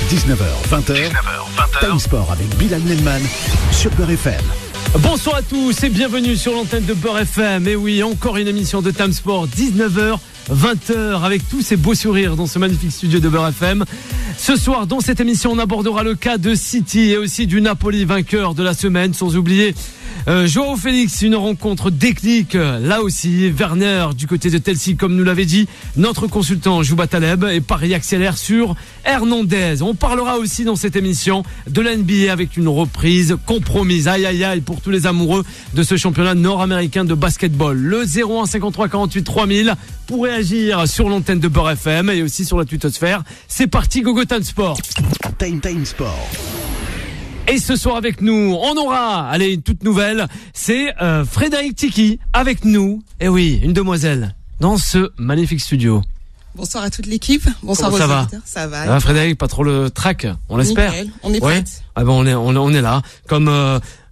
19h, 20h, Time Sport avec Bilal Nelman sur Beurre FM. Bonsoir à tous et bienvenue sur l'antenne de Beurre FM. Et oui, encore une émission de Time Sport, 19h, 20h, avec tous ces beaux sourires dans ce magnifique studio de Beurre FM. Ce soir, dans cette émission, on abordera le cas de City et aussi du Napoli, vainqueur de la semaine, sans oublier Joao Félix, une rencontre déclic, là aussi, Werner du côté de Chelsea, comme nous l'avait dit notre consultant Jouba Taleb, et Paris accélère sur Hernandez. On parlera aussi dans cette émission de la NBA avec une reprise compromise, aïe aïe aïe, pour tous les amoureux de ce championnat nord-américain de basketball. Le 01 53 48 3000 pour réagir sur l'antenne de Beurre FM et aussi sur la twittosphère. C'est parti, Gogo Time Sport. Time Sport. Et ce soir avec nous, on aura, allez, une toute nouvelle, c'est Frédéric Tiki avec nous. Et oui, une demoiselle dans ce magnifique studio. Bonsoir à toute l'équipe. Bonsoir aux auditeurs. Ça va. Frédéric, pas trop le trac, on l'espère. Nickel, on est prêts. Ah ben on est là, comme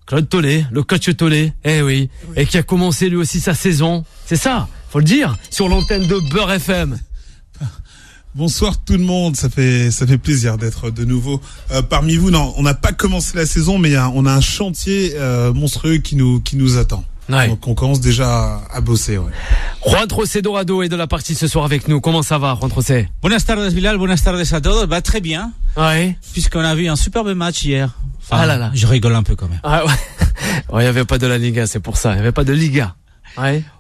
Claude Tollet, le coach Tollet. Eh oui, et qui a commencé lui aussi sa saison. C'est ça, faut le dire, sur l'antenne de Beurre FM. Bonsoir tout le monde, ça fait plaisir d'être de nouveau parmi vous. Non, on n'a pas commencé la saison, mais on a un chantier monstrueux qui nous attend. Ouais. Donc on commence déjà à bosser. Ouais. Juan José Dorado est de la partie ce soir avec nous. Comment ça va, Juan José? Buenas tardes Bilal, buenas tardes a todos. Bah très bien. Ouais. Puisqu'on a vu un superbe match hier. Enfin, ah là là. Je rigole un peu quand même. Ah ouais. Ouais, il y avait pas de la Liga, c'est pour ça. Il y avait pas de Liga.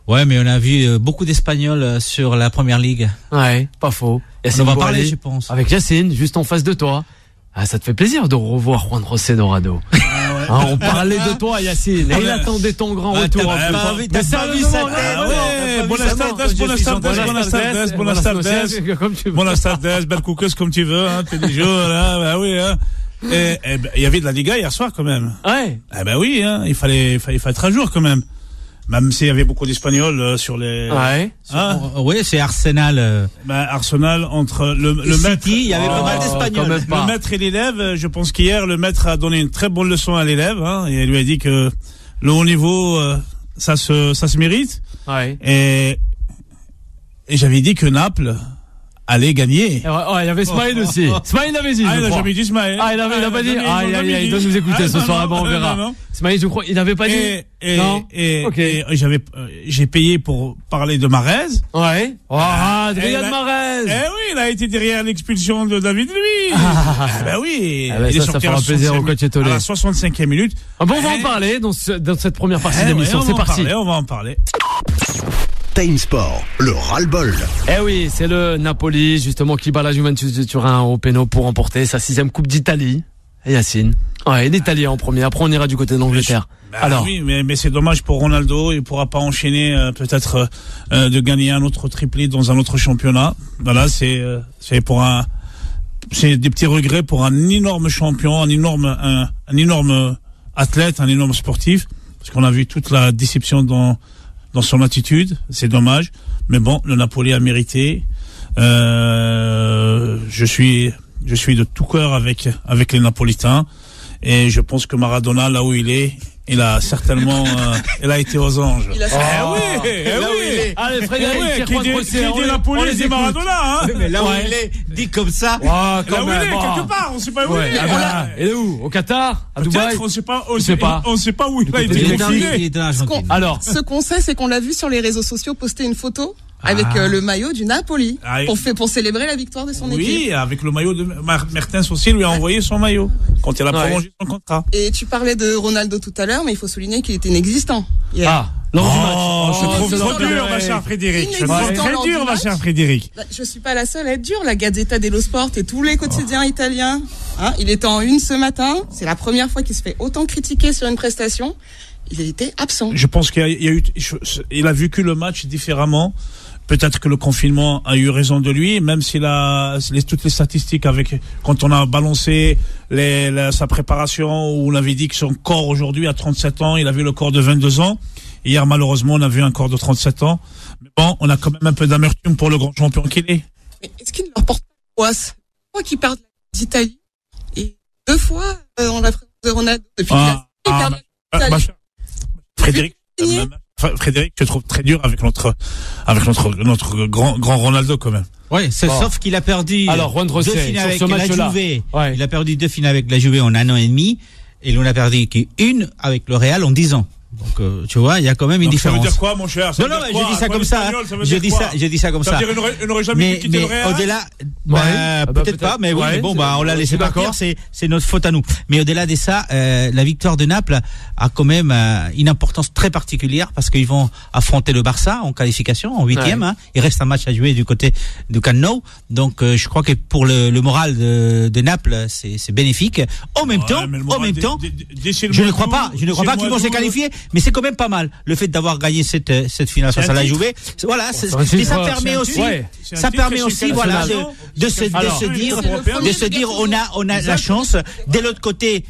Ouais, mais on a vu beaucoup d'Espagnols sur la première ligue. Ouais, pas faux. On va parler, je pense. Avec Yacine, juste en face de toi. Ah, ça te fait plaisir de revoir Juan José Dorado. On parlait de toi, Yacine. Et il attendait ton grand retour. T'as pas vu sa tête. Buenas tardes, belle coucous comme tu veux, hein, t'es des jours, là, bah oui, hein. Et il y avait de la Liga hier soir, quand même. Ouais. Eh ben oui, hein, il fallait être à jour, quand même. Même s'il y avait beaucoup d'Espagnols sur les. Ouais. Hein? Oui, c'est Arsenal. Arsenal entre le maître. Il y avait pas mal d'Espagnols. Le maître et l'élève. Je pense qu'hier le maître a donné une très bonne leçon à l'élève. Hein, et il lui a dit que le haut niveau, ça se mérite. Ouais. Et j'avais dit que Naples allait gagner. Ouais, il y avait Smaïl aussi. Smaïl avait dit. Ah, il a jamais dit Smaïl. Ah, il a pas dit. Il doit nous écouter ce soir. Bon, on verra. Smaïl, je crois, il n'avait pas dit. Et j'ai payé pour parler de Mahrez. Ouais. Oh, Adrien Mahrez. Eh oui, il a été derrière l'expulsion de David Luiz. Ben oui. Ça fera plaisir au coach Tollet. À la 65e minute. Ah bon, on va en parler dans cette première partie d'émission. C'est parti. On va en parler. Time Sport, le ras-le-bol. Eh oui, c'est le Napoli, justement, qui bat la Juventus de Turin au péno pour remporter sa 6e Coupe d'Italie. Et Yacine. Ouais, l'Italie en premier. Après, on ira du côté de l'Angleterre. Alors. Oui, mais c'est dommage pour Ronaldo. Il pourra pas enchaîner, peut-être, de gagner un autre triplé dans un autre championnat. Voilà, c'est des petits regrets pour un énorme champion, un énorme athlète, un énorme sportif. Parce qu'on a vu toute la déception dans son attitude, c'est dommage, mais bon, le Napoli a mérité. Je suis de tout cœur avec les Napolitains, et je pense que Maradona, là où il est, il a certainement, il a été aux anges. Il a oui. Allez, Frédéric, qui dit Napoli, dit Maradona, hein. Mais là où il est, dit comme ça. Là où il est, quelque part, on sait pas où il est. Il est où? Au Qatar? À Dubaï? On sait pas où il a été. Alors. Ce qu'on sait, c'est qu'on l'a vu sur les réseaux sociaux poster une photo avec le maillot du Napoli pour célébrer la victoire de son équipe. Oui, avec le maillot de Mertens aussi, lui a envoyé son maillot quand il a prolongé son contrat. Et tu parlais de Ronaldo tout à l'heure, mais il faut souligner qu'il était inexistant hier. Ah, lors du match. Je trouve trop dur, ma chère Frédéric. Je trouve très dur, ma chère Frédéric. Je suis pas la seule à être dure. La Gazzetta dello Sport et tous les quotidiens italiens. Il était en une ce matin. C'est la première fois qu'il se fait autant critiquer sur une prestation. Il a été absent. Je pense il a vécu le match différemment. Peut-être que le confinement a eu raison de lui, même s'il a toutes les statistiques quand on a balancé sa préparation, où on avait dit que son corps aujourd'hui à 37 ans, il avait le corps de 22 ans. Hier, malheureusement, on a vu un corps de 37 ans. Mais bon, on a quand même un peu d'amertume pour le grand champion qu'il est. Mais est-ce qu'il ne leur porte pas l'angoisse? Une fois qu'il perd d'Italie, et 2 fois, on l'a présenté de Ronaldo depuis qu'il perd d'Italie. Frédéric, je trouve très dur avec notre grand Ronaldo quand même. Ouais, sauf qu'il a perdu. Alors, Juan José, deux finales avec sur ce la match-là. Juve. Ouais. Il a perdu 2 finales avec la Juve en 1 an et demi. Et il en a perdu qu'une avec le Real en 10 ans. Donc, tu vois, il y a quand même une différence. Ça veut dire quoi, mon cher? Non, je dis ça comme ça. Je dis ça comme ça. Ça veut dire qu'il n'aurait jamais quitté le Real. Au-delà, Ouais. peut-être pas, mais oui, Ouais, mais bon, on l'a laissé partir, c'est notre faute à nous. Mais au-delà de ça, la victoire de Naples a quand même une importance très particulière parce qu'ils vont affronter le Barça en qualification, en 8e. Ouais. Il reste un match à jouer du côté du Camp Nou. Donc, je crois que pour le moral de Naples, c'est bénéfique. En même temps, je ne crois pas qu'ils vont se qualifier, mais c'est quand même pas mal le fait d'avoir gagné cette finale face à la Juve. Voilà, et ça permet aussi, voilà, de se dire, on a la chance. De l'autre côté,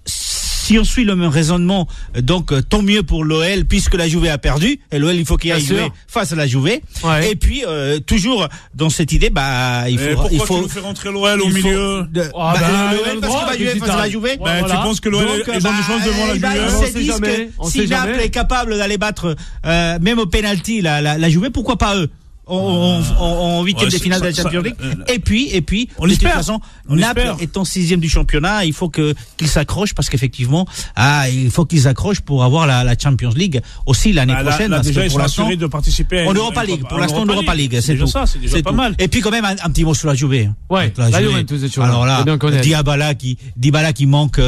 si on suit le même raisonnement, donc tant mieux pour l'OL puisque la Juve a perdu et l'OL il faut qu'il aille jouer face à la Juve. Ouais. Et puis toujours dans cette idée, il faut. Tu nous fais rentrer l'OL au milieu l'OL parce qu'il va jouer face à la Juve. Tu penses que l'OL ils ont des chances devant la Juve? Si Naples est capable d'aller battre même au penalty la Juve, pourquoi pas eux? En 8e de finale de la Champions League. Et puis, de toute façon, Naples étant 6e du championnat, il faut qu'ils s'accrochent parce qu'effectivement, il faut qu'ils accrochent pour avoir la Champions League aussi l'année prochaine. Là, déjà, ils sont assurés de participer en Europa League. Pour l'instant, en Europa League, c'est déjà ça, c'est déjà pas mal. Et puis quand même un petit mot sur la Juve. Ouais, la Juventus est toujours là. Alors là, Dybala qui manque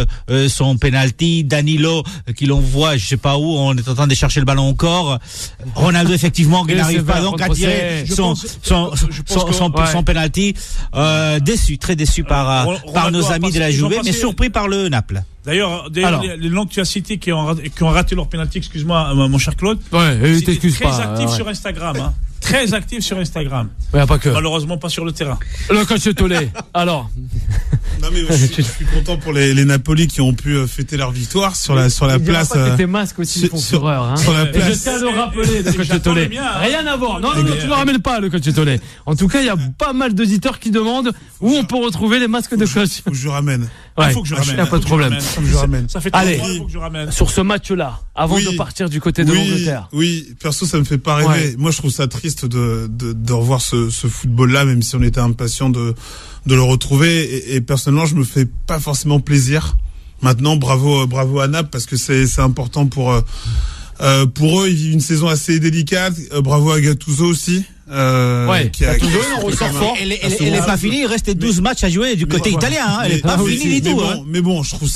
son penalty, Danilo qui l'envoie, je sais pas où, on est en train de chercher le ballon encore. Ronaldo effectivement qui n'arrive pas donc à tirer son penalty. Très déçu par nos amis de la Juve, mais surpris par le Naples. D'ailleurs, les noms que tu as cités qui ont raté leur penalty, excuse-moi, mon cher Claude. Ouais, t'excuses pas. Très actif sur Instagram, hein. Très actif sur Instagram. Ouais, pas que. Malheureusement, pas sur le terrain. Le coach Tolé. Alors. Non, mais je suis content pour les Napoli qui ont pu fêter leur victoire sur la place. Tes masques aussi font fureur, hein. Sur la place. Et je tiens à le rappeler, le coach Tolé. Rien à voir. Non, tu ne ramènes pas, le coach Tolé. En tout cas, il y a pas mal d'auditeurs qui demandent où on peut retrouver les masques de coach. Faut que je ramène. Ouais, faut que je ramène. Il n'y a pas de problème. Ça fait Allez, faut que je ramène. sur ce match-là, avant de partir du côté de l'Angleterre. Oui, perso, ça me fait pas rêver. Ouais. Moi, je trouve ça triste de revoir ce football-là, même si on était impatient de le retrouver. Et personnellement, je me fais pas forcément plaisir. Maintenant, bravo à Naples parce que c'est important pour eux. Ils vivent une saison assez délicate. Bravo à Gattuso aussi. Gattuso, on ressort fort. Elle est pas finie. Il reste 12 matchs à jouer du côté italien. Hein. Elle est pas finie du tout. Mais bon, je trouve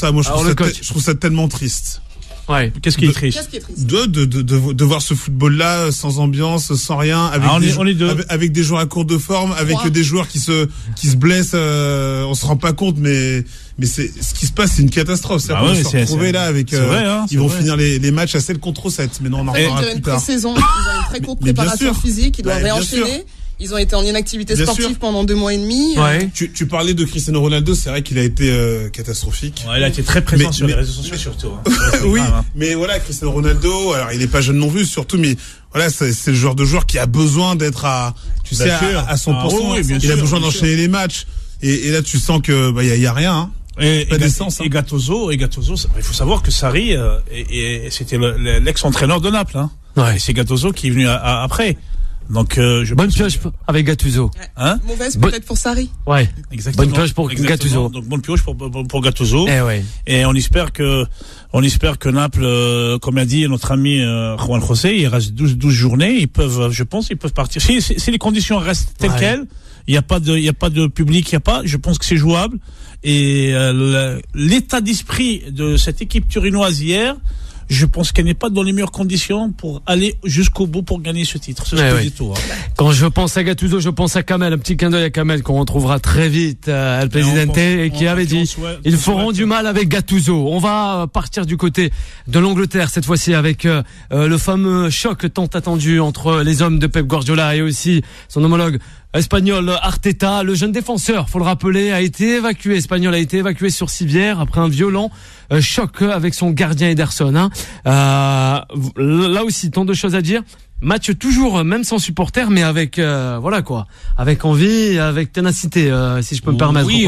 ça tellement triste. Ouais. Qu'est-ce qui est triste? De voir ce football-là sans ambiance, sans rien, avec des joueurs à court de forme, avec des joueurs qui se blessent, on se rend pas compte, mais c'est ce qui se passe, c'est une catastrophe. C'est on se retrouver là avec ils vont finir les matchs à 7 contre 7, mais non, on en reparlera plus tard. Pré-saison, ils ont une très courte préparation physique, ils doivent réenchaîner. Ils ont été en inactivité sportive pendant 2 mois et demi. Ouais. Tu parlais de Cristiano Ronaldo, c'est vrai qu'il a été catastrophique. Ouais, il a été très présent sur les réseaux sociaux surtout. Hein. Oui, mais voilà, Cristiano Ronaldo, alors il est pas jeune non plus surtout, mais voilà, c'est le genre de joueur qui a besoin d'être à 100%. Il a besoin d'enchaîner les matchs. Et là, tu sens que y a rien. Hein. Et Gattuso, il faut savoir que Sarri, c'était l'ex-entraîneur de Naples. Hein. Ouais. Et c'est Gattuso qui est venu après. Donc, bonne pioche avec Gattuso. Hein? Mauvaise peut-être pour Sarri. Ouais. Exactement. Bonne pioche pour Gattuso. Donc bonne pioche pour Gattuso. Ouais. Et on espère que Naples, comme a dit notre ami Juan José, il reste 12 journées, ils peuvent partir. Si les conditions restent telles quelles, il y a pas de public, je pense que c'est jouable. Et l'état d'esprit de cette équipe turinoise hier, je pense qu'elle n'est pas dans les meilleures conditions pour aller jusqu'au bout pour gagner ce titre. C'est ce que je dis tout. Quand je pense à Gattuso, je pense à Kamel, un petit clin d'œil à Kamel qu'on retrouvera très vite El Presidente et qui avait dit ils feront du mal avec Gattuso. On va partir du côté de l'Angleterre cette fois-ci avec le fameux choc tant attendu entre les hommes de Pep Guardiola et aussi son homologue espagnol Arteta. Le jeune défenseur, faut le rappeler, a été évacué sur civière après un violent choc avec son gardien Ederson. Hein. Là aussi, tant de choses à dire. Match toujours, même sans supporters, mais avec avec envie, avec ténacité, si je peux me permettre. Oui,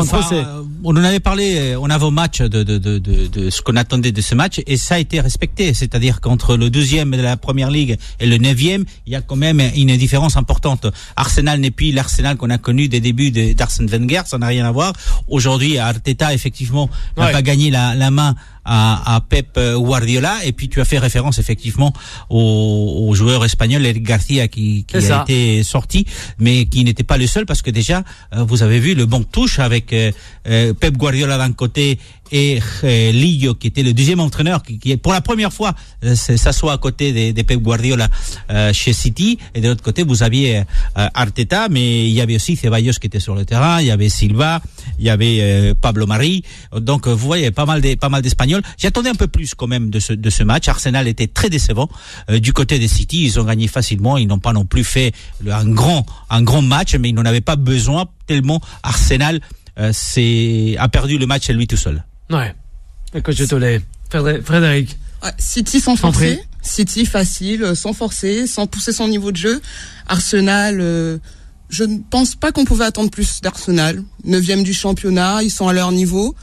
on en avait parlé, on avait au match de ce qu'on attendait de ce match et ça a été respecté. C'est-à-dire qu'entre le 2e de la Première Ligue et le 9e, il y a quand même une différence importante. Arsenal n'est plus l'Arsenal qu'on a connu des débuts d'Arsène Wenger, ça n'a rien à voir. Aujourd'hui, Arteta, effectivement, n'a pas gagné la main à Pep Guardiola, et puis tu as fait référence effectivement au joueur espagnol Eric Garcia qui a été sorti, mais qui n'était pas le seul, parce que déjà vous avez vu le banc de touche avec Pep Guardiola d'un côté et Lillo qui était le deuxième entraîneur qui pour la première fois s'assoit à côté de Pep Guardiola chez City, et de l'autre côté vous aviez Arteta, mais il y avait aussi Ceballos qui était sur le terrain, il y avait Silva, il y avait Pablo Mari, donc vous voyez pas mal d'Espagnols. J'attendais un peu plus quand même de ce match. Arsenal était très décevant du côté des City, ils ont gagné facilement, ils n'ont pas non plus fait un grand match, mais ils n'en avaient pas besoin tellement Arsenal a perdu le match à lui tout seul. Ouais. Le coach de Tollet, Frédéric. City sans forcer, City facile, sans forcer, sans pousser son niveau de jeu. Arsenal, je ne pense pas qu'on pouvait attendre plus d'Arsenal. 9e du championnat, ils sont à leur niveau.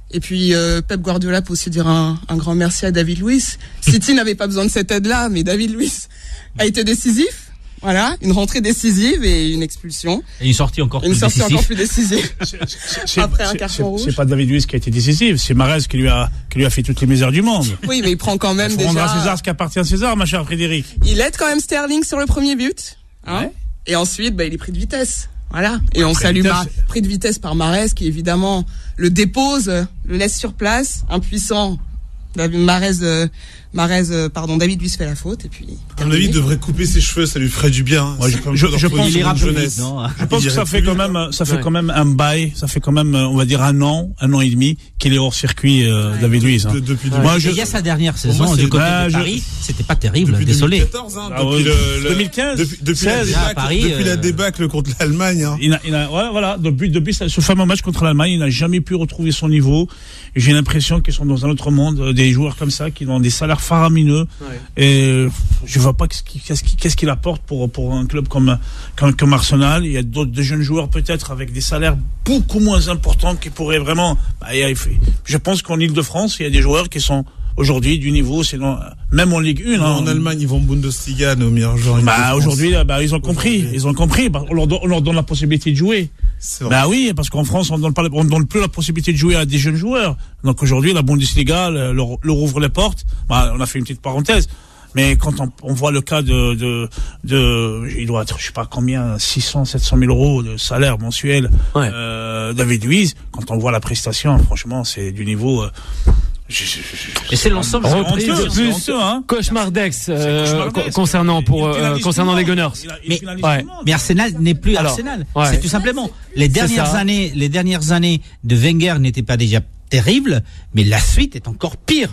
Et puis Pep Guardiola peut aussi dire un grand merci à David Luiz. City n'avait pas besoin de cette aide-là, mais David Luiz a été décisif. Voilà, une rentrée décisive et une expulsion. Et une sortie encore plus décisive. Après un carton rouge. C'est pas David Luiz qui a été décisif, c'est Mahrez qui lui a fait toutes les misères du monde. Oui, mais il prend quand même déjà. On rendre à César ce qui appartient à César, ma chère Frédéric. Il aide quand même Sterling sur le premier but. Hein, ouais. Et ensuite, il est pris de vitesse. Voilà. Et on salue pris de vitesse par Mahrez qui évidemment le dépose, le laisse sur place, impuissant. David Luiz fait la faute et puis. À mon avis, il devrait couper ses cheveux, ça lui ferait du bien. Ouais, je pense que ça fait quand même un bail, ça fait quand même, on va dire un an et demi qu'il est hors circuit, David Luiz. Il y a sa dernière saison du côté de Paris, c'était pas terrible, depuis désolé. 2014, hein, depuis 2015, depuis la débâcle contre l'Allemagne. Depuis ce fameux match contre l'Allemagne, il n'a jamais pu retrouver son niveau. J'ai l'impression qu'ils sont dans un autre monde, des joueurs comme ça qui ont des salaires faramineux. Ouais. Et je vois pas qu'est-ce qu'il apporte pour un club comme Arsenal. Il y a d'autres jeunes joueurs peut-être avec des salaires beaucoup moins importants qui pourraient vraiment. Je pense qu'en Île-de-France, il y a des joueurs qui sont aujourd'hui du niveau, même en Ligue 1. En Allemagne, ils vont Bundesliga, nos meilleurs joueurs. Aujourd'hui, ils ont compris. On leur donne la possibilité de jouer. Oui, parce qu'en France, on donne plus la possibilité de jouer à des jeunes joueurs. Donc aujourd'hui, la Bundesliga leur ouvre les portes. On a fait une petite parenthèse. Mais quand on voit le cas il doit être, je sais pas combien, 600, 700 000 euros de salaire mensuel, David Luiz, quand on voit la prestation, franchement, c'est du niveau, et c'est l'ensemble reprise de plus cauchemar d'ex concernant les Gunners. Mais Arsenal n'est plus Arsenal. C'est tout simplement les dernières années de Wenger n'étaient pas déjà terribles, mais la suite est encore pire.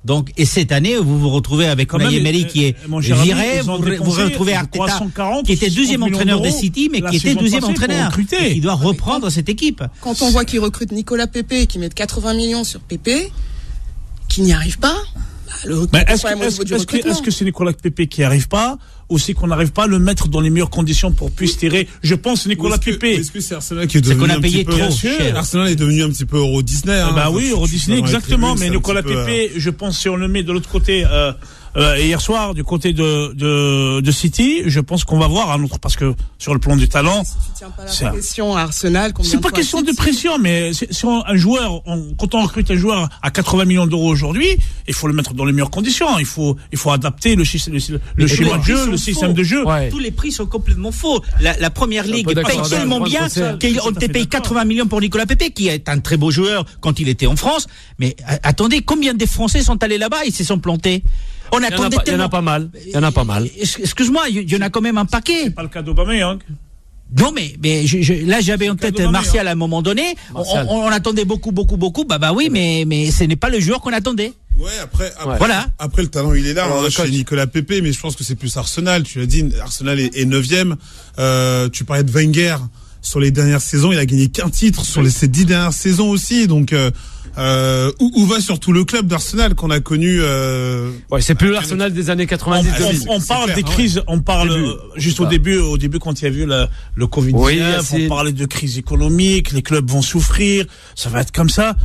Donc, et cette année, vous vous retrouvez avec Emery qui est viré, vous retrouvez Arteta, qui était deuxième entraîneur de City, mais qui était deuxième entraîneur. Il doit reprendre cette équipe. Quand on voit qu'il recrute Nicolas Pepe, qui met 80 millions sur Pepe, qui n'y arrive pas, est-ce que c'est Nicolas Pepe qui n'y arrive pas, ou c'est qu'on n'arrive pas à le mettre dans les meilleures conditions pour puisse tirer? Je pense Nicolas Pepe. Est-ce que c'est Arsenal qui est devenu un petit peu cher? Arsenal est devenu un petit peu Euro Disney. Euro Disney, exactement. Mais Nicolas Pepe, je pense, si on le met de l'autre côté, hier soir, du côté de City, je pense qu'on va voir un autre, parce que sur le plan du talent. Si tu tiens pas la pression à Arsenal, c'est pas question de pression, mais si un joueur, quand on recrute un joueur à 80 millions d'euros aujourd'hui, il faut le mettre dans les meilleures conditions. Il faut adapter le schéma de jeu, le système de jeu. Ouais. Tous les prix sont complètement faux. La première ligue paye tellement bien qu'on te paye 80 millions pour Nicolas Pepe, qui est un très beau joueur quand il était en France. Mais attendez, combien de Français sont allés là-bas et se sont plantés? Il y en a pas mal. Excuse-moi, il y en a quand même un paquet. C'est pas le cas d'Aubameyang. Non, mais là, j'avais en tête Martial à un moment donné. On attendait beaucoup. Oui, mais ce n'est pas le joueur qu'on attendait. Ouais, après le talent il est là. Alors, chez Nicolas Pepe, mais je pense que c'est plus Arsenal. Tu l'as dit, Arsenal est 9e. Tu parlais de Wenger. sur les dernières saisons, il a gagné qu'un titre sur ces 10 dernières saisons aussi. Donc où va surtout le club d'Arsenal qu'on a connu c'est plus l'Arsenal des années 90. On parle des crises, on parle juste au début quand il y a eu le Covid-19, on parlait de crise économique, les clubs vont souffrir, ça va être comme ça.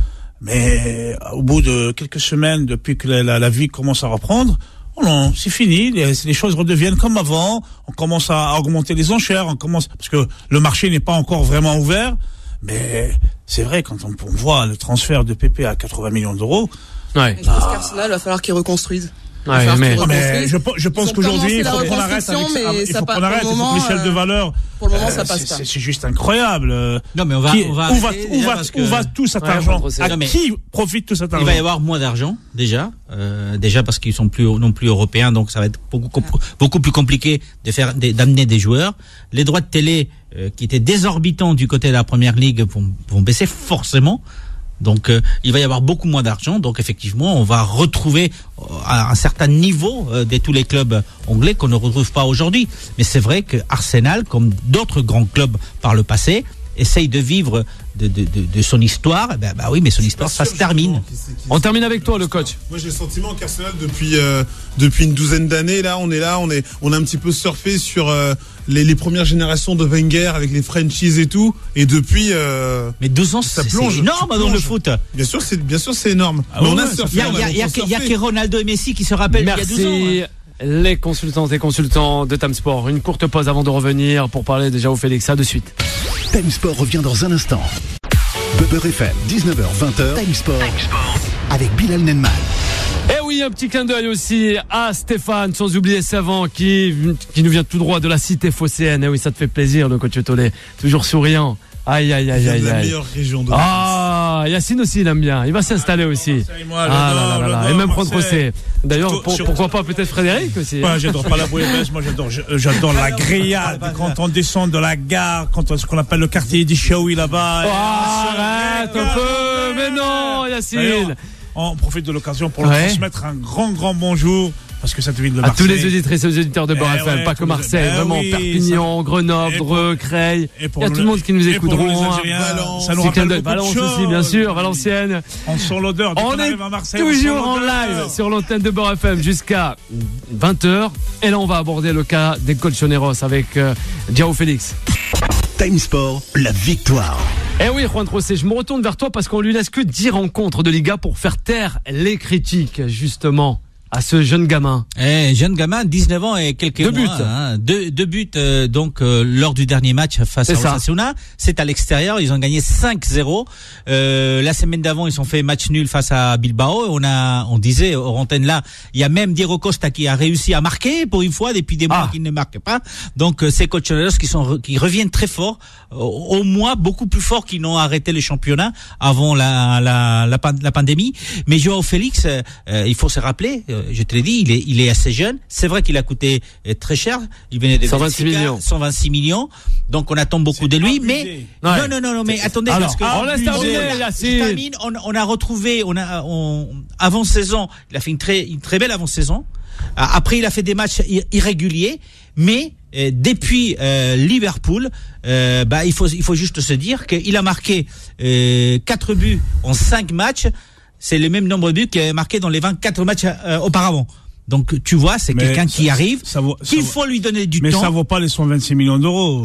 Mais au bout de quelques semaines, depuis que la vie commence à reprendre, non, c'est fini, les choses redeviennent comme avant, on commence à augmenter les enchères, parce que le marché n'est pas encore vraiment ouvert, mais c'est vrai, quand on voit le transfert de Pepe à 80 millions d'euros. Ouais. Je pense qu'Arsenal va falloir qu'il reconstruise. Mais je pense qu'aujourd'hui, il faut qu'on arrête avec ça. Il faut que l'échelle de valeur. Pour le moment, ça passe pas. C'est juste incroyable. Non, mais où va tout cet argent? À qui profite tout cet argent? Il va y avoir moins d'argent, déjà parce qu'ils sont non plus européens, donc ça va être beaucoup plus compliqué d'amener des joueurs. Les droits de télé, qui étaient désorbitants du côté de la Première Ligue, vont baisser forcément. Donc il va y avoir beaucoup moins d'argent, donc effectivement on va retrouver un certain niveau de tous les clubs anglais qu'on ne retrouve pas aujourd'hui. Mais c'est vrai que Arsenal, comme d'autres grands clubs par le passé, essaye de vivre de son histoire. Oui, mais son histoire, ça se termine. On termine avec toi, le coach. Moi, j'ai le sentiment qu'Arsenal, depuis une douzaine d'années, on a un petit peu surfé sur les premières générations de Wenger avec les franchises et tout. Et depuis, mais 2 ans, ça plonge. C'est énorme dans le foot. Bien sûr, c'est énorme. Mais on a surfé. Il y a que Ronaldo et Messi qui se rappellent. Merci. Il y a 12 ans. Les consultantes et consultants de Time Sport. Une courte pause avant de revenir pour parler déjà au Félix. À de suite. Time Sport revient dans un instant. Beurre FM, 19h-20h. Time Sport avec Bilal Nenman. Eh oui, un petit clin d'œil aussi à Stéphane, sans oublier Savant qui nous vient tout droit de la cité phocéenne. Eh oui, ça te fait plaisir, le coach Tollet. Toujours souriant. Aïe. La meilleure région de Yacine aussi, il aime bien. Il va s'installer aussi. Et même prendre procès. D'ailleurs, pourquoi pas peut-être Frédéric aussi. J'adore pas la bouillabaisse, moi j'adore la grillade. Quand on descend de la gare, ce qu'on appelle le quartier d'Ishaoui là-bas. Arrête un peu, mais non, Yacine. On profite de l'occasion pour leur transmettre un grand bonjour. Parce que cette ville de Marseille. À tous les auditrices et aux auditeurs de Beurre FM, pas que Marseille, vraiment Perpignan, Grenoble, Dreux, Creil. Il y a tout le monde qui nous écouteront. Ça nous rappelle Valence aussi, bien sûr, Valenciennes. On sent l'odeur. On est toujours en live sur l'antenne de Beurre FM jusqu'à 20h. Et là, on va aborder le cas des Colchoneros avec Diao Félix. Time Sport, la victoire. Eh oui, Juan José, je me retourne vers toi parce qu'on lui laisse que 10 rencontres de Liga pour faire taire les critiques, justement, à ce jeune gamin. Jeune gamin, 19 ans et quelques mois. Deux buts lors du dernier match face à Osasuna. C'est à l'extérieur, ils ont gagné 5-0. La semaine d'avant, ils ont fait match nul face à Bilbao. On disait hors antenne là, il y a même Diego Costa qui a réussi à marquer pour une fois depuis des mois qu'il ne marque pas. Donc ces Colchoneros qui reviennent très fort, au moins beaucoup plus fort qu'ils n'ont arrêté le championnat avant la pandémie. Mais Joao Félix, il faut se rappeler, je te l'ai dit, il est assez jeune. C'est vrai qu'il a coûté très cher. Il venait de 126 millions. Donc on attend beaucoup de lui, mais non, mais attendez, alors, parce que on laisse terminer, Yacine. On a retrouvé, avant saison, il a fait une très belle avant saison. Après, il a fait des matchs irréguliers, mais depuis Liverpool, il faut juste se dire qu'il a marqué 4 buts en 5 matchs. C'est le même nombre de buts qu'il a marqué dans les 24 matchs auparavant. Donc tu vois, c'est quelqu'un qui arrive, qu'il faut lui donner du temps. Mais ça vaut pas les 126 millions d'euros.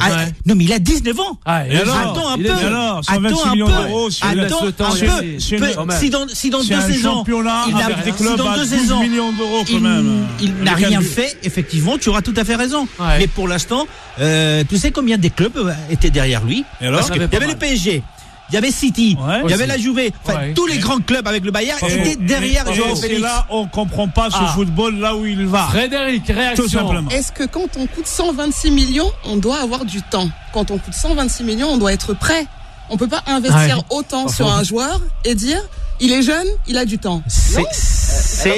Non, mais il a 19 ans. Et alors, attends un peu. Alors, 126 millions d'euros, attends un peu. Si dans 2 saisons, il a des clubs à 12 millions d'euros quand même. Il n'a rien fait. Effectivement, tu auras tout à fait raison. Mais pour l'instant, tu sais combien des clubs étaient derrière lui? Parce qu'il y avait le PSG. Il y avait City, il y avait la Juve, tous les grands clubs avec le Bayern étaient derrière Joao Félix. Et là, on comprend pas ce football là où il va. Frédéric, réaction. Tout simplement. Est-ce que quand on coûte 126 millions, on doit avoir du temps? Quand on coûte 126 millions, on doit être prêt. On peut pas investir autant sur un joueur et dire, il est jeune, il a du temps. C'est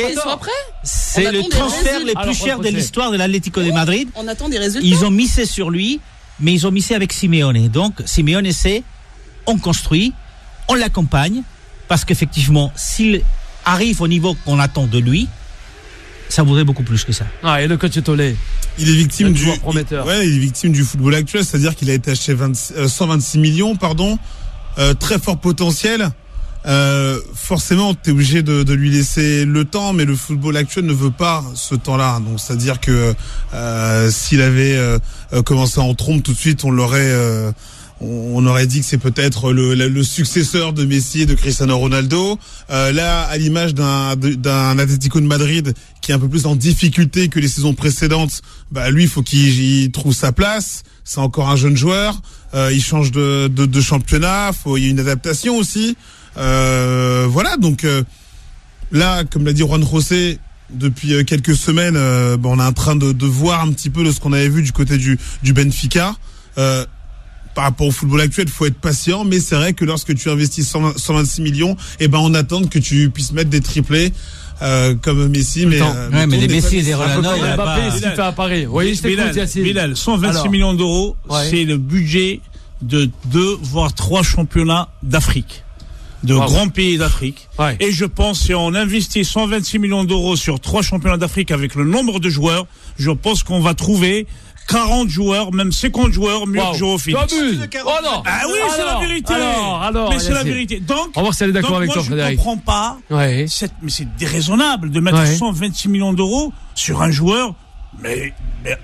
le transfert le plus cher de l'histoire de l'Atlético de Madrid. On attend des résultats. Ils ont misé sur lui, mais ils ont misé avec Simeone. Donc, Simeone, on construit, on l'accompagne, parce qu'effectivement, s'il arrive au niveau qu'on attend de lui, ça vaudrait beaucoup plus que ça. Ah, et le coach Tolé. Il est victime du joueur prometteur. il est victime du football actuel, c'est-à-dire qu'il a été acheté 126 millions, très fort potentiel. Forcément, t'es obligé de lui laisser le temps, mais le football actuel ne veut pas ce temps-là. Donc, c'est-à-dire que s'il avait commencé en trompe tout de suite, on aurait dit que c'est peut-être le successeur de Messi et de Cristiano Ronaldo. Là, à l'image d'un Atlético de Madrid qui est un peu plus en difficulté que les saisons précédentes, lui, il faut qu'il trouve sa place. C'est encore un jeune joueur. Il change de championnat. Il y a une adaptation aussi. Voilà, donc là, comme l'a dit Juan José, depuis quelques semaines, on est en train de voir un petit peu de ce qu'on avait vu du côté du Benfica. Par rapport au football actuel, il faut être patient, mais c'est vrai que lorsque tu investis 126 millions, on attend que tu puisses mettre des triplés comme Messi. Mais les Messi et les Ronaldo, il a pas fait à Paris. Oui, je t'écoute, Yacine. Bilal, 126 millions d'euros, c'est le budget de 2 voire 3 championnats d'Afrique. Grands pays d'Afrique. Ouais. Et je pense, si on investit 126 millions d'euros sur 3 championnats d'Afrique avec le nombre de joueurs, je pense qu'on va trouver 40 joueurs, même 50 joueurs mieux que Joao Félix. Oh non. Ah oui, c'est la vérité. Mais c'est la vérité. Donc, on va voir si elle est d'accord avec toi, Frédéric. Je comprends pas. Mais c'est déraisonnable de mettre 126 millions d'euros sur un joueur. Mais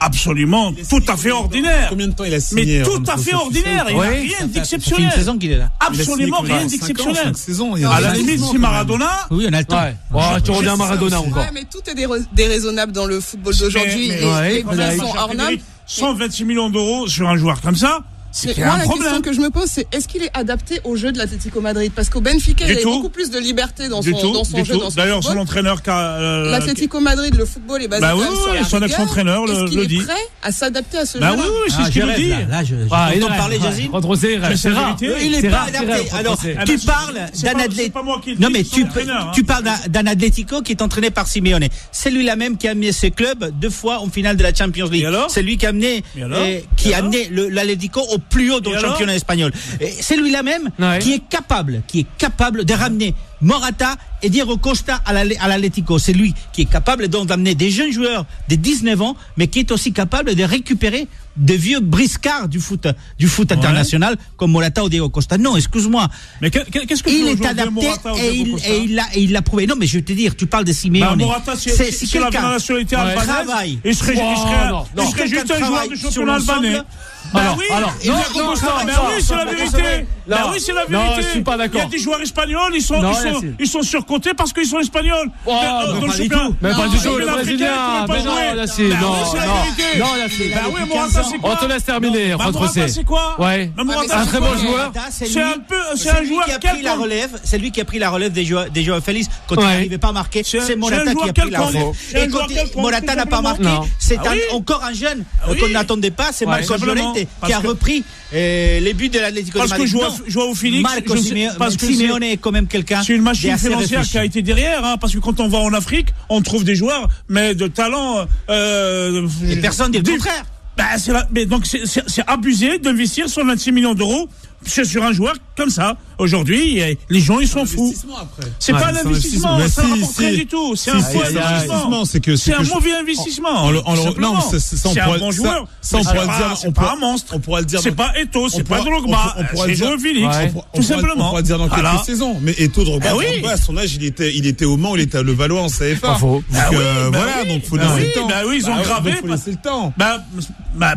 absolument tout à fait ordinaire. Combien de temps il a signé? Mais tout à fait ordinaire. Il n'a rien d'exceptionnel. C'est une saison qu'il est là. Absolument rien d'exceptionnel. À la limite, si Maradona. Oui, on a le temps. Tu reviens à Maradona encore. Mais tout est déraisonnable dans le football d'aujourd'hui. Les points sont hors normes. 126 millions d'euros sur un joueur comme ça. C'est moi, un la problème. question que je me pose, c'est est-ce qu'il est adapté au jeu de l'Atlético Madrid? Parce qu'au Benfica, il a beaucoup plus de liberté dans son jeu. D'ailleurs, son entraîneur, l'Atlético Madrid, le football est basé sur la son ex-entraîneur le dit. Est-il prêt à s'adapter à ce jeu-là? Oui, c'est ce qu'il me dit. Là, je il en parler, Jazine. C'est rare. Il est pas adapté. Alors, tu parles d'un Atlético. Non, mais tu parles d'un Atlético qui est entraîné par Simeone. C'est lui-là même qui a amené ce club 2 fois en finale de la Champions League. C'est lui qui a amené l'Atlético au plus haut dans le championnat espagnol. C'est lui-là même qui est capable de ramener Morata et Diego Costa à l'Atlético. C'est lui qui est capable donc d'amener des jeunes joueurs de 19 ans, mais qui est aussi capable de récupérer de vieux briscards du foot international comme Morata ou Diego Costa. Non, excuse-moi. Mais qu'est-ce que il est adapté et il l'a prouvé. Non, mais je vais te dire, tu parles de Simeone. Morata, si quelqu'un la nationalité albanaise, il serait juste un joueur du championnat albanais. C'est la vérité. Non, je suis pas d'accord. Il y a des joueurs espagnols, ils sont surcotés parce qu'ils sont espagnols. Dans le championnat. Mais pas du tout, le Brésilien. Non, Yacine. On te laisse terminer, Morata, c'est quoi? Un très bon joueur. C'est un joueur qui a pris la relève. C'est lui qui a pris la relève des joueurs Félix quand il n'arrivait pas à marquer. C'est Morata qui a pris la relève. Et quand Morata n'a pas marqué, c'est encore un jeune qu'on n'attendait pas. C'est Marcos Llorente qui a repris les buts de l'Atlético de Madrid. Parce que Joao Félix, Simeone est quand même quelqu'un. C'est une machine financière qui a été derrière, parce que quand on va en Afrique, on trouve des joueurs, mais de talent. Et personne dit le contraire. Donc c'est abusé d'investir 126 millions d'euros sur un joueur comme ça. Aujourd'hui, les gens ils s'en foutent. C'est pas un investissement, ça rapporte rien du tout. C'est un faux investissement. C'est un mauvais investissement. Non, c'est un bon joueur. C'est pas un monstre. On pourra le dire. C'est pas Eto'o, c'est pas Drogba, c'est Joao Félix. Tout simplement. On pourra le dire dans quelques saisons. Mais Eto'o, Drogba, à son âge, il était au Mans, il était à Levallois en CFA. Donc voilà, donc faut laisser le temps. Oui, ils ont gravé. Faut laisser le temps.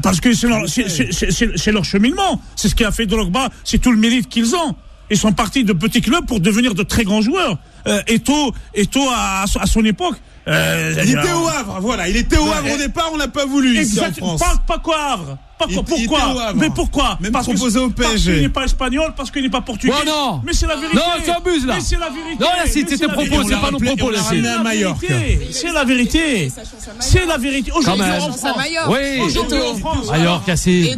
Parce que c'est leur cheminement. C'est ce qui a fait Drogba. C'est tout le mérite qu'ils ont. Ils sont partis de petits clubs pour devenir de très grands joueurs. Eto'o à son époque. Il était au Havre, voilà. Il était au Havre au départ, on n'a pas voulu ici en France. Pas qu'au Havre. Pourquoi? Mais pourquoi? Même proposé au PSG. Parce qu'il n'est pas espagnol, parce qu'il n'est pas portugais. Non. Mais c'est la vérité. Non, tu abuses là. Mais c'est la vérité. Non, Yacine, c'est tes propos, c'est pas nos propos là. C'est la Mallorca. C'est la vérité. C'est la vérité. Aujourd'hui en France. Oui. Eto'o en France. Mallorca, Cassie.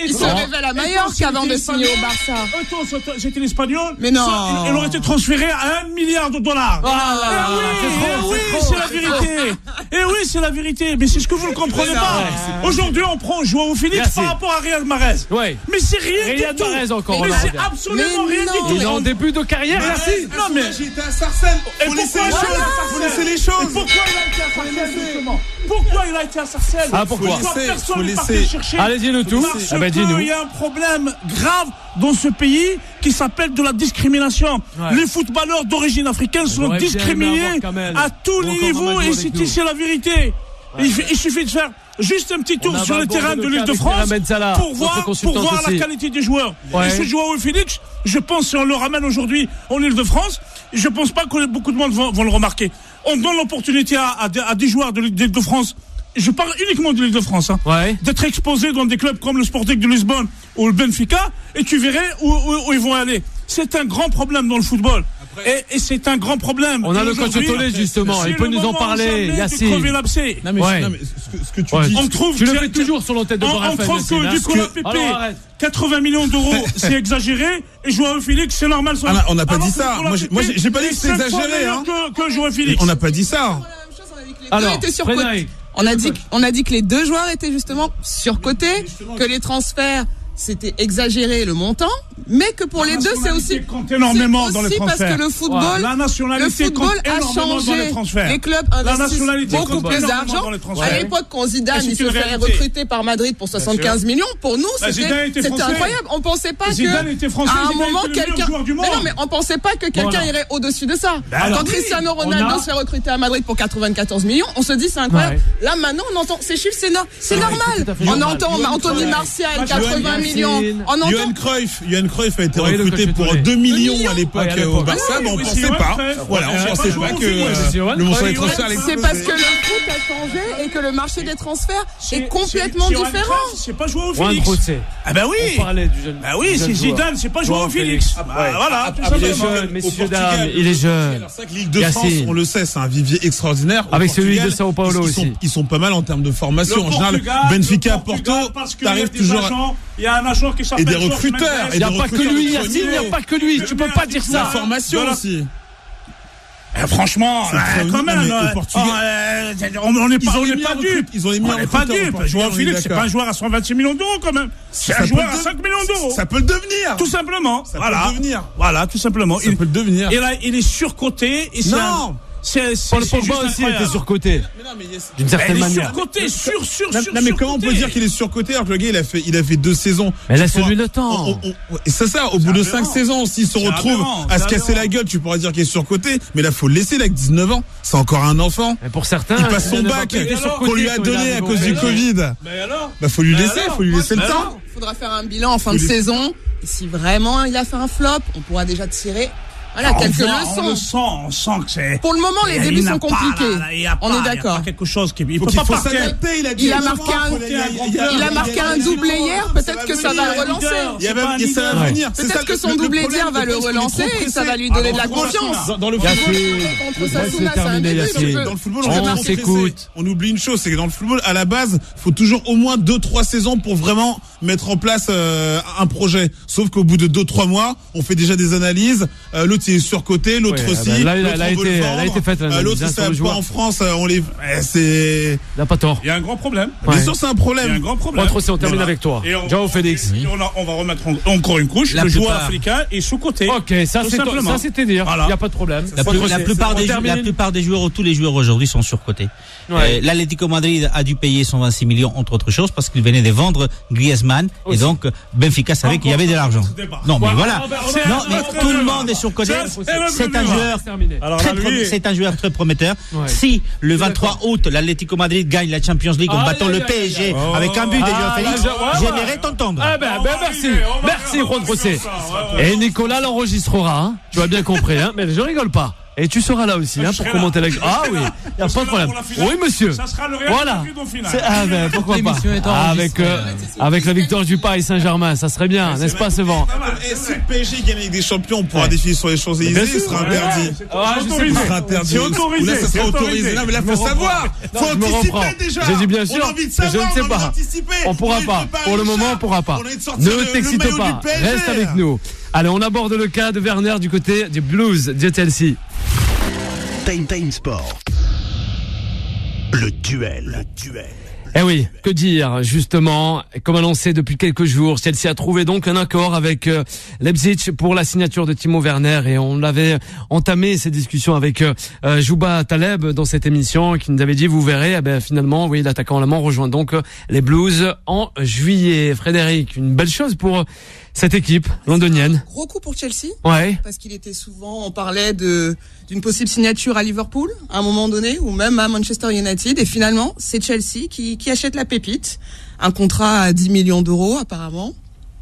Il se révèle à Mallorca avant de signer au Barça. Eto'o, c'était l'espagnol. Mais non. Il aurait été transféré à $1 milliard. Oui, c'est la vérité. Eh oui, c'est la vérité. Mais c'est ce que vous ne comprenez pas. Aujourd'hui, on prend Joao Félix par rapport à Riyad Mahrez. Ouais. Mais c'est rien du tout. Mahrez encore. Mais c'est absolument rien du tout. Il est en début de carrière, Yacine. Non, mais j'étais à Sarcelles. Faut laisser les choses. Pourquoi il a été à Sarcelles? Ah, pourquoi? Personne n'est parti chercher. Allez, dis-nous tout. Parce qu'il y a un problème grave dans ce pays qui s'appelle de la discrimination. Les footballeurs d'origine africaine sont discriminés à tous les niveaux et c'est la vérité. Il suffit de faire juste un petit tour sur le terrain de l'Île-de-France pour voir la qualité des joueurs. Et ce Joao Félix, je pense, si on le ramène aujourd'hui en Île-de-France, je pense pas que beaucoup de monde vont le remarquer. On donne l'opportunité à des joueurs de l'Île-de-France. Je parle uniquement de l'Île-de-France, d'être exposés dans des clubs comme le Sporting de Lisbonne ou le Benfica, et tu verrais où ils vont aller. C'est un grand problème dans le football. Et c'est un grand problème. On a le coach Tollet, justement. Il peut nous en parler, Yacine. Non, mais ce que tu dis. Tu le fais toujours sur l'antenne de Beurre FM. On trouve que Nicolas Pépé, 80 millions d'euros, c'est exagéré. Et Joao Félix, c'est normal. On n'a pas dit ça. Moi, j'ai pas dit que c'est exagéré. Que Joao Félix. On n'a pas dit ça. Alors, on a dit que les deux joueurs étaient justement surcotés, que les transferts c'était exagéré le montant, mais que pour les deux c'est aussi compte énormément dans les transferts. Parce que le football, la nationalité compte a changé. Les clubs investissent beaucoup plus d'argent. À l'époque, quand Zidane il se fait recruter par Madrid pour 75 millions, pour nous c'était incroyable. On pensait pas que à un moment quelqu'un, mais on pensait pas que quelqu'un irait au-dessus de ça. Quand Cristiano Ronaldo se fait recruter à Madrid pour 94 millions, on se dit c'est incroyable. Là maintenant on entend ces chiffres, c'est normal. On entend Anthony Martial 80 millions. Johan Cruyff a été recruté pour 2 millions à l'époque au Barça, mais on pensait pas. Voilà, on pensait pas que le montant des transferts allait exploser. C'est parce que le foot a changé et que le marché des transferts est complètement différent. C'est pas Joao Félix. Ah bah oui. On parlait du jeune. Ah oui, c'est Zidane, c'est pas Joao Félix. Voilà. Il est jeune, messieurs dames, il est jeune. Ligue de France, on le sait, c'est un vivier extraordinaire. Avec celui de Sao Paulo aussi. Ils sont pas mal en termes de formation. En général, Benfica, Porto, t'arrives toujours. Il y a un agent qui s'appelle. Et des recruteurs. Il n'y a pas que lui, Yacine, il n'y a pas que lui. Tu peux pas dire ça. La formation aussi. Franchement, quand même, on n'est pas dupes. Ils ont mis on n'est pas dupes. Joao Félix, c'est pas un joueur à 126 millions d'euros quand même. C'est un joueur à 5 millions d'euros. Ça peut le devenir. Tout simplement. Ça peut le devenir. Voilà, tout simplement. Ça peut le devenir. Et là, il est surcoté. Non. Paul Pogba aussi était surcoté. D'une certaine manière. Surcoté, Non, mais comment on peut dire qu'il est surcoté alors que le gars il a fait 2 saisons? Mais laisse-lui le temps. Et c'est ça, au bout de 5 saisons, s'il se retrouve à se casser la gueule, tu pourras dire qu'il est surcoté. Mais là, faut le laisser, là, avec 19 ans. C'est encore un enfant. Mais pour certains, il passe son bac qu'on lui a donné à cause du Covid. Bah, faut lui laisser le temps. Il faudra faire un bilan en fin de saison. Et si vraiment il a fait un flop, on pourra déjà tirer. Voilà, quelques leçons. On sent que c'est. Pour le moment, les débuts sont compliqués. On est d'accord. Quelque chose qui. Il faut s'adapter. Il a marqué un doublé hier. Peut-être que ça va le relancer. Ça va venir. Peut-être que son doublé d'hier va le relancer et ça va lui donner de la confiance. Dans le football, on s'écoute. On oublie une chose, c'est que dans le football, à la base, faut toujours au moins 2-3 saisons pour vraiment mettre en place un projet. Sauf qu'au bout de 2-3 mois, on fait déjà des analyses. L'autre il est surcoté, l'autre aussi. Là, elle a été faite. L'autre, ça pas en France. C'est. Il n'a pas tort. Il y a un grand problème. Bien sûr, c'est un problème. Il y a un grand problème. On termine avec toi. Joao Félix. On va remettre encore une couche. Le joueur africain est sous-coté. Ok, ça c'était dire. Il n'y a pas de problème. La plupart des joueurs, tous les joueurs aujourd'hui sont surcotés. L'Atlético Madrid a dû payer 126 millions, entre autres choses, parce qu'il venait de vendre Griezmann. Et donc, Benfica savait qu'il y avait de l'argent. Non, mais voilà. Non, mais tout le monde est surcoté. C'est un joueur très prometteur. Si le 23 août, l'Atlético Madrid gagne la Champions League en battant le PSG avec un but de Joao Félix, j'aimerais t'entendre. Merci Juan José. Et Nicolas l'enregistrera. Tu as bien compris, mais je rigole pas. Et tu seras là aussi pour commenter la. Ah oui, il n'y a pas de problème. Oui, monsieur. Ça sera le Real Madrid au final. Pourquoi pas. Avec la victoire du Paris Saint-Germain, ça serait bien, n'est-ce pas, ce vent? Et si le PSG gagne avec des champions, on pourra défiler sur les Champs-Élysées, ce sera interdit. Ce sera interdit. Là, ça sera autorisé. Non, mais là, faut savoir. Faut anticiper déjà. J'ai dit bien sûr, je ne sais pas. On pourra pas. Pour le moment, on pourra pas. Ne t'excite pas. Reste avec nous. Allez, on aborde le cas de Werner du côté du Blues de Chelsea. Time Sport. Le duel. Eh oui, que dire, justement, comme annoncé depuis quelques jours, Chelsea a trouvé donc un accord avec Leipzig pour la signature de Timo Werner, et on avait entamé ces discussions avec Jouba Taleb dans cette émission, qui nous avait dit, vous verrez, finalement, oui, l'attaquant allemand rejoint donc les Blues en juillet. Frédéric, une belle chose pour cette équipe londonienne. Gros coup pour Chelsea. Ouais. Parce qu'il était souvent, on parlait d'une possible signature à Liverpool, à un moment donné, ou même à Manchester United. Et finalement, c'est Chelsea qui achète la pépite. Un contrat à 10 millions d'euros, apparemment.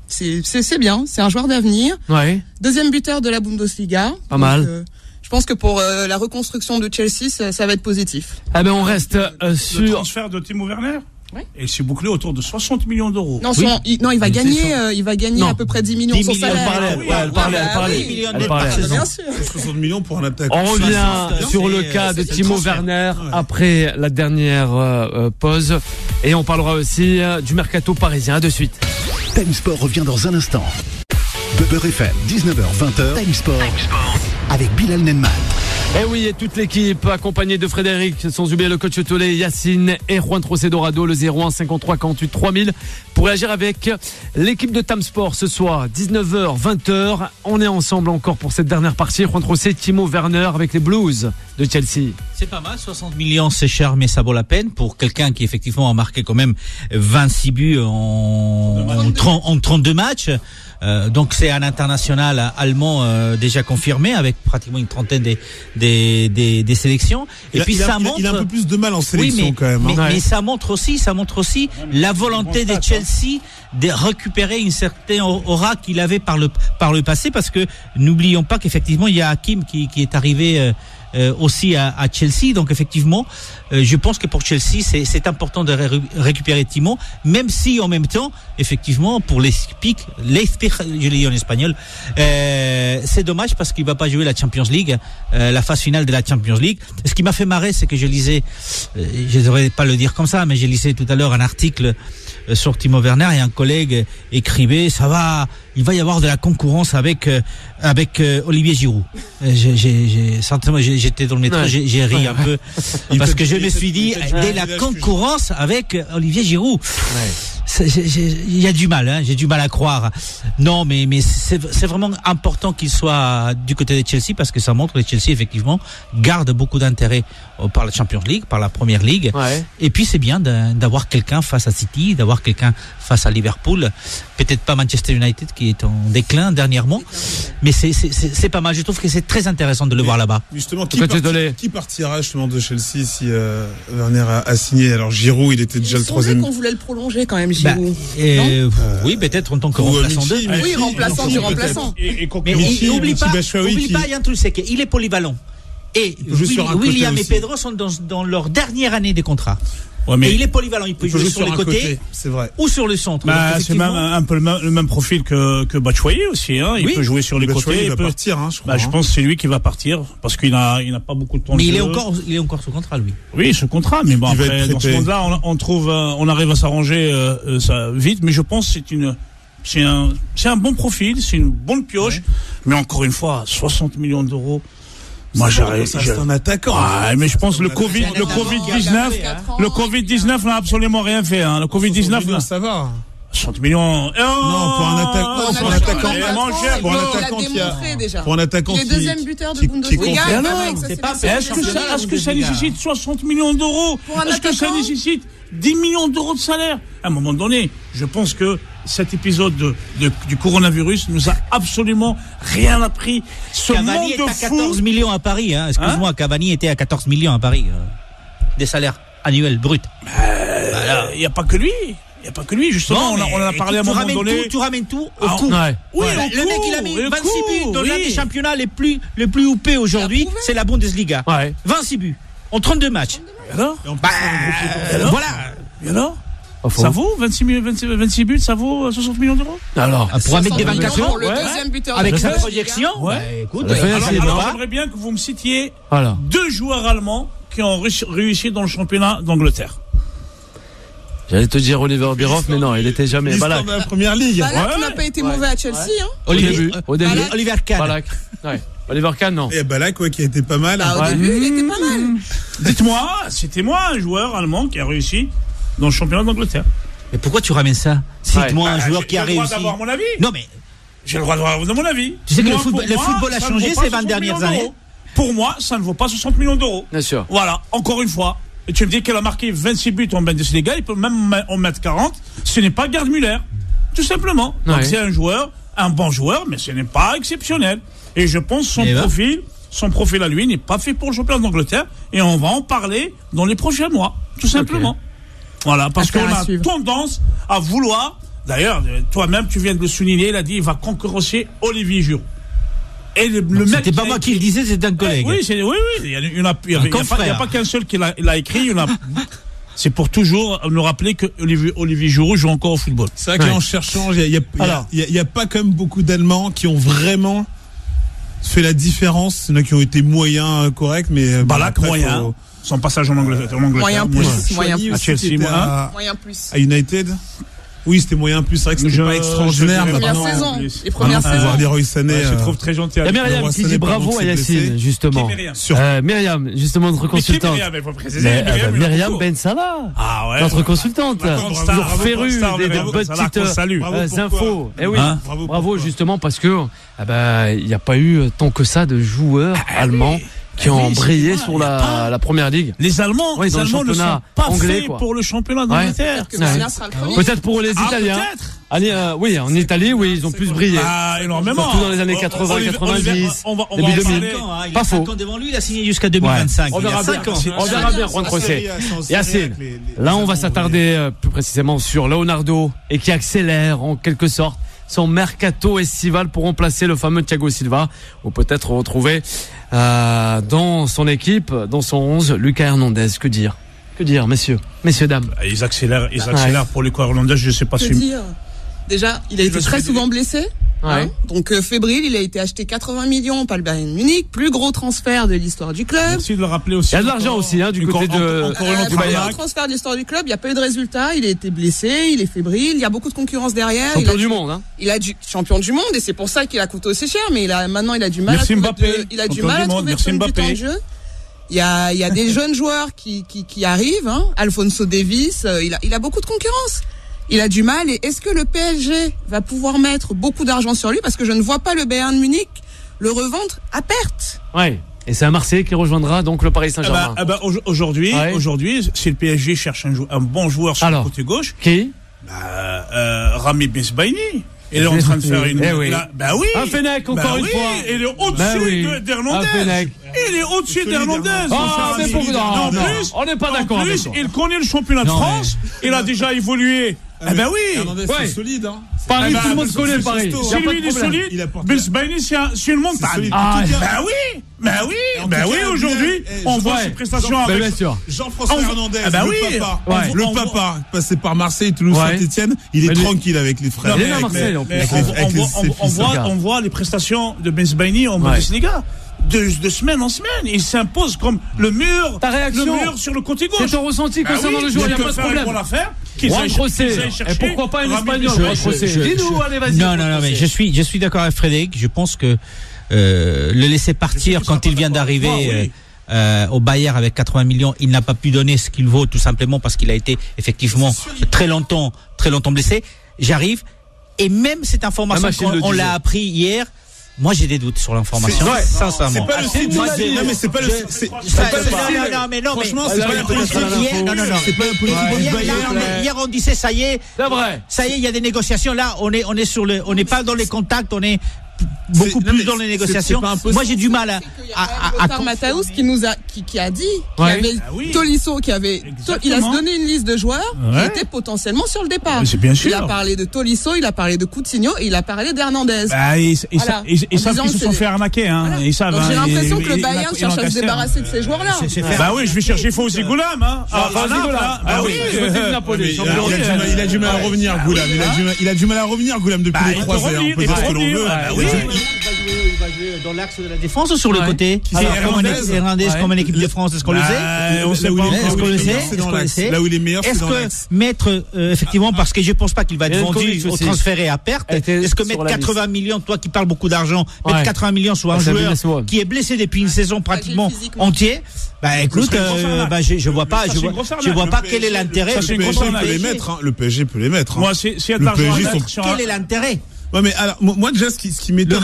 C'est bien. C'est un joueur d'avenir. Ouais. Deuxième buteur de la Bundesliga. Pas mal. Je pense que pour la reconstruction de Chelsea, ça va être positif. On reste sur le transfert de Timo Werner. Oui. Et c'est bouclé autour de 60 millions d'euros. Non, il va gagner à peu près 10 millions. 10 son millions, salaire. elle parlait. 10 millions Elle parlait. par saison. Bien sûr. 60 millions pour un attaquant. On revient sur le cas de Timo Werner après la dernière pause, et on parlera aussi du mercato parisien. À de suite. Time Sport revient dans un instant. Beurre FM, 19h-20h. Time Sport avec Bilal Nenman. Eh oui, et toute l'équipe accompagnée de Frédéric, sans oublier le coach Tolé, Yacine et Juan Trocé Dorado, le 01 53 48 3000 pour réagir avec l'équipe de Time Sport ce soir, 19h, 20h. On est ensemble encore pour cette dernière partie. Juan Trocé, Timo Werner avec les Blues de Chelsea. C'est pas mal, 60 millions c'est cher, mais ça vaut la peine pour quelqu'un qui effectivement a marqué quand même 26 buts en 32 matchs. Donc c'est un international allemand déjà confirmé avec pratiquement une trentaine des sélections. Et puis ça montre. Il a un peu plus de mal en sélection quand même. Mais ça montre aussi la volonté de Chelsea de récupérer une certaine aura qu'il avait par le passé, parce que n'oublions pas qu'effectivement il y a Hakim qui est arrivé aussi à Chelsea. Donc effectivement, je pense que pour Chelsea c'est important de récupérer Timo, même si en même temps effectivement pour l'Espik, je l'ai dit en espagnol, c'est dommage parce qu'il va pas jouer la Champions League, la phase finale de la Champions League. Ce qui m'a fait marrer, c'est que je lisais, je devrais pas le dire comme ça, mais j'ai lisé tout à l'heure un article sur Timo Werner, et un collègue écrivait, il va y avoir de la concurrence avec Olivier Giroud. J'étais dans le métro, j'ai ri un peu parce que je me suis dit, dès la concurrence avec Olivier Giroud. Il y a du mal, j'ai du mal à croire. Non, mais c'est vraiment important qu'il soit du côté de Chelsea, parce que ça montre que Chelsea effectivement garde beaucoup d'intérêt par la Champions League, par la Première Ligue. Ouais. Et puis c'est bien d'avoir quelqu'un face à City, d'avoir quelqu'un face à Liverpool. Peut-être pas Manchester United qui est en déclin dernièrement, mais c'est pas mal. Je trouve que c'est très intéressant de le voir là-bas. Justement, qui partira justement de Chelsea si Werner a signé? Alors Giroud, il était déjà le troisième. qu'on voulait le prolonger quand même. Oui, peut-être en tant que remplaçant d'eux. Oui, remplaçant du remplaçant. Mais n'oublie pas, il y a un truc, c'est qu'il est polyvalent. Et William et Pedro sont dans leur dernière année de contrat. Ouais, mais et il est polyvalent, il peut jouer sur les côtés, c'est vrai, ou sur le centre. C'est même un peu le même profil que Batshuayi aussi, hein. Il peut jouer sur les côtés. Il va partir, je crois. Je pense que c'est lui qui va partir parce qu'il n'a pas beaucoup de temps. Mais il est encore sous contrat, lui. Oui, sous contrat, mais bon, après, dans ce monde-là, on arrive à s'arranger ça vite. Mais je pense que c'est un bon profil, c'est une bonne pioche. Ouais. Mais encore une fois, 60 millions d'euros. Moi, c'est un attaquant. Ouais, mais je pense le Covid-19 n'a absolument rien fait, hein. Le Covid-19, ça va. 60 millions. Non, pour un attaquant. Pour un attaquant. Il est deuxième buteur de Bundesliga. Est-ce que ça nécessite 60 millions d'euros? Est-ce que ça nécessite 10 millions d'euros de salaire? À un moment donné, je pense que cet épisode du coronavirus nous a absolument rien appris. Cavani est à 14 millions à Paris, hein. Excuse-moi, Cavani était à 14 millions à Paris. Des salaires annuels bruts. Il n'y a pas que lui. Il n'y a pas que lui, justement. On en a parlé à un moment donné. Tu ramènes tout au coup. Ouais. Oui, le mec, il a mis 26 buts dans l'un des championnats les plus huppés aujourd'hui. C'est la Bundesliga. Ouais. 26 buts en 32 matchs. Et alors voilà. Et alors ça vaut 26 buts, ça vaut 60 millions d'euros? Alors, pour un mec de 24 ans, le deuxième buteur avec sa projection, écoute, alors j'aimerais bien que vous me citiez 2 joueurs allemands qui ont réussi dans le championnat d'Angleterre. J'allais te dire Oliver Bierhoff, mais non, il était jamais Ballack. Dans la Première Ligue. Ballack n'a pas été mauvais à Chelsea, hein. Au début. Oliver Kahn. Ballack. Ouais. Oliver Kahn, non. Et Ballack, qui a été pas mal. Au début, il était pas mal. Dites-moi, citez-moi un joueur allemand qui a réussi dans le championnat d'Angleterre. Mais pourquoi tu ramènes ça? Cite-moi un joueur qui a réussi. J'ai le droit d'avoir mon avis. Non, mais. J'ai le droit d'avoir mon avis. Tu sais que le football a changé ces 20 dernières années. Pour moi, ça ne vaut pas 60 millions d'euros. Bien sûr. Voilà, encore une fois. Et tu me dis qu'elle a marqué 26 buts en Bundesliga, il peut même en mettre 40. Ce n'est pas Gerd Müller. Tout simplement. Donc c'est un bon joueur, mais ce n'est pas exceptionnel. Et je pense son profil à lui n'est pas fait pour le championnat d'Angleterre. Et on va en parler dans les prochains mois. Tout simplement. Okay. Voilà, parce qu'on a tendance à vouloir. D'ailleurs, toi-même, tu viens de le souligner, il a dit il va concurrencer Olivier Giroud. Et le mec. C'était pas moi qui le disais, c'était un collègue. Oui. Il n'y a pas qu'un seul qui l'a écrit. C'est pour toujours nous rappeler que Olivier Giroud joue encore au football. C'est vrai qu'en cherchant, il y a pas quand même beaucoup d'Allemands qui ont vraiment fait la différence. Il y en a qui ont été moyens, corrects, mais. Balak, moyen. Son passage en Angleterre. Moyen plus. À Chelsea, moyen plus. À United. Oui, c'était moyen plus. C'est vrai que c'était pas extraordinaire. Les premières saisons. Leroy Sané. Je trouve très gentil. Il y a Myriam qui dit bravo à Yacine, justement. Myriam, justement, notre consultante. Myriam Ben Salah. Ah ouais. Notre consultante. Toujours férue des petites infos. Eh oui. Bravo, justement, parce que, il n'y a pas eu tant que ça de joueurs allemands qui ont brillé sur la première ligue. Les Allemands, ne sont pas faits pour le championnat d'Angleterre. Peut-être pour les Italiens. Allez, oui, en Italie, ils ont plus brillé. Énormément. Surtout dans les années 80, 90, début 2000. Pas faux. Devant lui, il a signé jusqu'à 2025. On verra bien, Juan José. Yacine, là, on va s'attarder plus précisément sur Leonardo et qui accélère en quelque sorte son mercato estival pour remplacer le fameux Thiago Silva, ou peut-être retrouver dans son équipe, dans son 11, Lucas Hernandez. Que dire, messieurs, dames? Ils accélèrent pour Lucas Hernandez, je sais pas si. Déjà, il a été très souvent blessé. Ouais. Donc fébrile, il a été acheté 80 millions par le Bayern Munich, plus gros transfert de l'histoire du club. Merci de le rappeler aussi. Il y a de l'argent aussi du côté de du Bayern. Transfert de l'histoire du club, il n'y a pas eu de résultat, il a été blessé, il est fébrile, il y a beaucoup de concurrence derrière. Champion du monde, champion du monde, et c'est pour ça qu'il a coûté aussi cher, mais maintenant il a du mal à trouver une du temps de jeu. Il y a des jeunes joueurs qui arrivent, Alphonso Davies, il a beaucoup de concurrence. Il a du mal, et est-ce que le PSG va pouvoir mettre beaucoup d'argent sur lui, parce que je ne vois pas le Bayern Munich le revendre à perte. Ouais. Et c'est un Marseillais qui rejoindra donc le Paris Saint-Germain. Aujourd'hui, si le PSG cherche un bon joueur sur le côté gauche, qui Rami Bensebaini. Il est en train de faire une. Un Fennec, encore une fois. Il est au-dessus d'Hernandez. Il est au-dessus d'Hernandez. On n'est pas d'accord avec ça. Il connaît le championnat de France. Il a déjà évolué. Hernandez, c'est solide, Paris, tout le monde connaît Paris. Si lui, il est solide, Bensebaini, c'est une montagne. Aujourd'hui, on voit ses prestations avec. Jean-François Hernandez, le papa, passé par Marseille, Toulouse, Saint-Etienne, il est tranquille avec les frères. Il est à Marseille, en plus. On voit les prestations de Bensebaini en Bundesliga. De semaine en semaine, il s'impose comme le mur sur le côté gauche. C'est ton ressenti concernant le joueur, il n'y a pas de problème. Juan José, et pourquoi pas un Espagnol? Dis-nous, allez, vas-y. Non, mais je suis d'accord avec Frédéric. Je pense que le laisser partir quand il vient d'arriver au Bayern avec 80 millions, il n'a pas pu donner ce qu'il vaut, tout simplement parce qu'il a été effectivement très longtemps blessé. J'arrive, et même cette information, on l'a appris hier. Moi, j'ai des doutes sur l'information. Sincèrement. C'est pas le site. Non, mais c'est pas le. Franchement, c'est pas la politique. Non. C'est pas la politique. Hier, on disait, ça y est. C'est vrai. Ça y est, il y a des négociations. Là, on n'est pas dans les contacts, on est beaucoup plus dans les négociations. Moi, j'ai du mal à Matthäus qui a dit qu'il y avait Tolisso il a donné une liste de joueurs qui étaient potentiellement sur le départ. C'est bien sûr. Il a parlé de Tolisso, il a parlé de Coutinho et il a parlé d'Hernandez. Ils savent qu'ils se sont fait arnaquer. J'ai l'impression que le Bayern cherche à se débarrasser de ces joueurs-là. Je vais chercher Fawzi Goulam. Il a du mal à revenir, Goulam. Il a du mal à revenir, Goulam, depuis les 3 heures. On peut dire ce que l'on veut. Il va jouer dans l'axe de la défense ou sur le côté? Hernandez comme une équipe de France, est-ce qu'on le sait? On sait pas. Est-ce qu'on le sait? Là où il est meilleur, c'est dans l'axe. Est-ce que mettre, effectivement, parce que je pense pas qu'il va être vendu ou transféré à perte, est-ce que mettre 80 millions, toi qui parles beaucoup d'argent, mettre 80 millions sur un joueur qui est blessé depuis une saison pratiquement entière, bah écoute, je vois pas quel est l'intérêt. Le PSG peut les mettre. Moi, s'il y a de l'argent à mettre, quel est l'intérêt? Ouais, mais alors, moi déjà, ce qui m'étonne,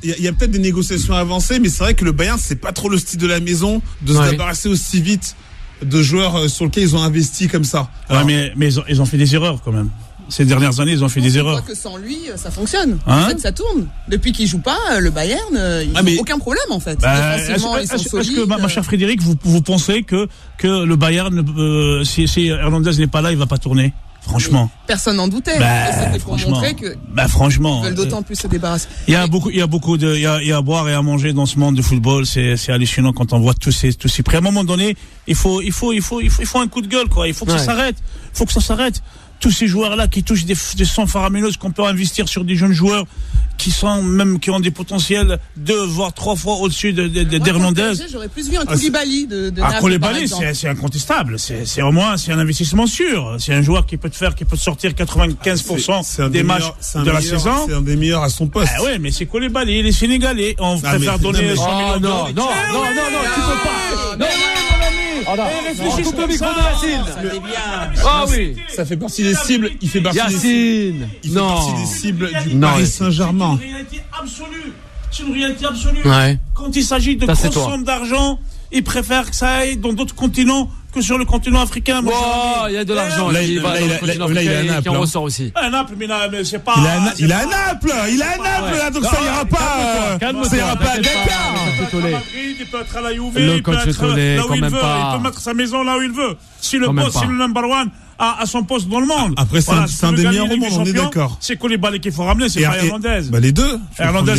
il y a peut-être des négociations avancées, mais c'est vrai que le Bayern, c'est pas trop le style de la maison de se débarrasser aussi vite de joueurs sur lesquels ils ont investi comme ça. Alors, mais ils ont fait des erreurs quand même. Ces dernières années, ils ont fait des erreurs. Je crois que sans lui, ça fonctionne. En fait, ça tourne. Depuis qu'il joue pas, le Bayern, ils n'ont aucun problème en fait. Est-ce que, ma chère Frédéric, vous pensez que le Bayern, si Hernandez n'est pas là, il va pas tourner? Franchement. Personne n'en doutait. C'était pour montrer que. Franchement. Ils veulent d'autant plus se débarrasser. Il y a à boire et à manger dans ce monde de football. C'est hallucinant quand on voit tous ces prix. À un moment donné, il faut un coup de gueule, quoi. Il faut que ça s'arrête. Il faut que ça s'arrête. Tous ces joueurs-là qui touchent des sommes faramineuses qu'on peut investir sur des jeunes joueurs qui ont des potentiels 2 voire 3 fois au-dessus d'Hernandez. J'aurais plus vu un Koulibaly de Naples. Koulibaly, c'est incontestable. C'est au moins, c'est un investissement sûr. C'est un joueur qui peut te sortir 95% des matchs de la saison. C'est un des meilleurs à son poste. Ah ouais, mais c'est Koulibaly, il est sénégalais. On préfère donner 100 millions d'euros. Non, tu peux pas. Non. Réfléchis sur le micro de Yacine. Ah oui. Ça fait partie des cibles. Il fait partie des cibles du Paris Saint-Germain. C'est une réalité absolue. Quand il s'agit de grosses sommes d'argent, ils préfèrent que ça aille dans d'autres continents que sur le continent africain. Il y a de l'argent. Là, il est à Naples. Qui en ressort aussi. À Naples, mais c'est pas. Il est à Naples, là, donc ça ira pas. Ça ira pas à Dakar. Il peut être à la Juve, il peut être là où il veut. Il peut mettre sa maison là où il veut. Si le boss, si le number one à son poste dans le monde. Après, c'est un des meilleurs au monde, on est d'accord. C'est Koulibaly qu'il faut ramener, c'est pas Hernandez. Les deux. Hernandez,